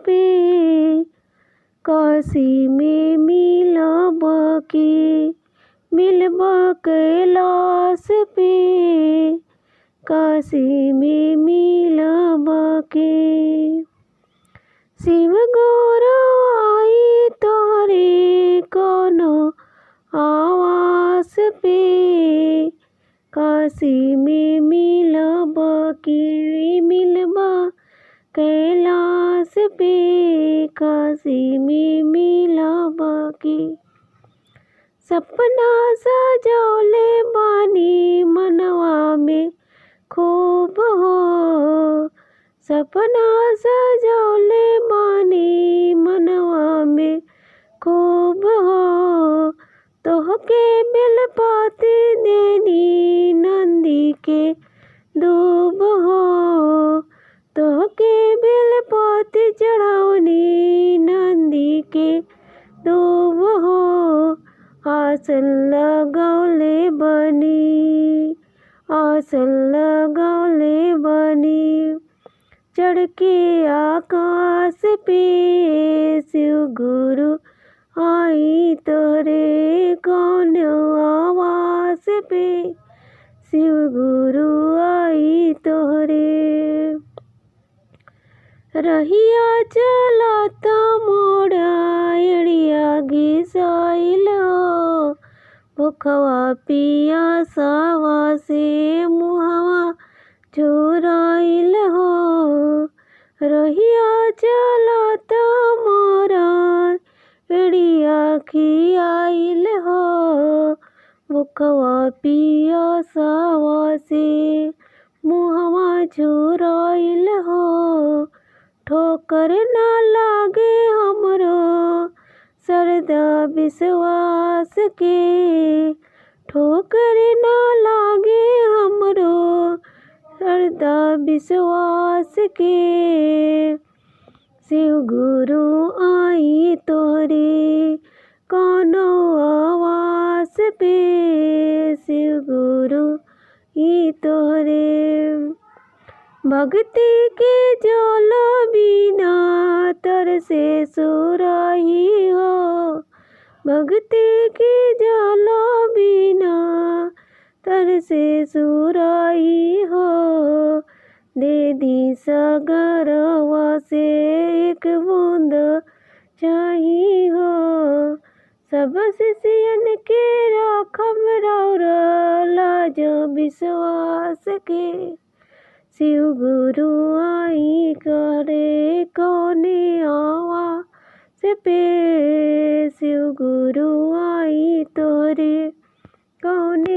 पे काशी में मिलब के, मिलब कैलाश पे काशी में मिलब के। शिव गुरु आई तोहरे कोनो आवास पे काशी में मिलब के, मिलब कैलाश पे काशी में मिलब के। सपना सजौले बानी मनवा में खूब हो, सपना सजौले बानी मनवा में खूब हो। तोहके बेलपाती देनी नंदी के दूब हो, तोहके बेलपाती चढ़ौनी नंदी के दूब हो। आसन लगौले बनी, आसन लगौले बनी चढ़ के आकाश पे शिव गुरु आई तोरे कौन आवास पे, शिव गुरु आई तोरे। रहिया चलता मोड़ा एड़िया घिसाइल हो, भुखवा पिया सावा से मुहवा चुराइल हो। रहिया चलता मोरा एड़िया खियाइल हो, भुखवा पिया सावा से मुहवा चुराइल हो। ठोकर ना लागे हमरो सरदा विश्वास के, ठोकर ना लागे हमरो सरदा विश्वास के। शिव गुरु आई तोरे कोनो आवास पे, शिव गुरु ई तोरे। भक्ति के जल बिना तरसे सुराही हो, भक्ति के जल बिना तरसे सुराही हो। दे दी सगरवा से एक बूंद चाही हो, सब शिष्यन के राखब रौर लाज विश्वास के। शिव गुरु आई करे कौने आवास पे, शिव गुरु आई तोरे कौने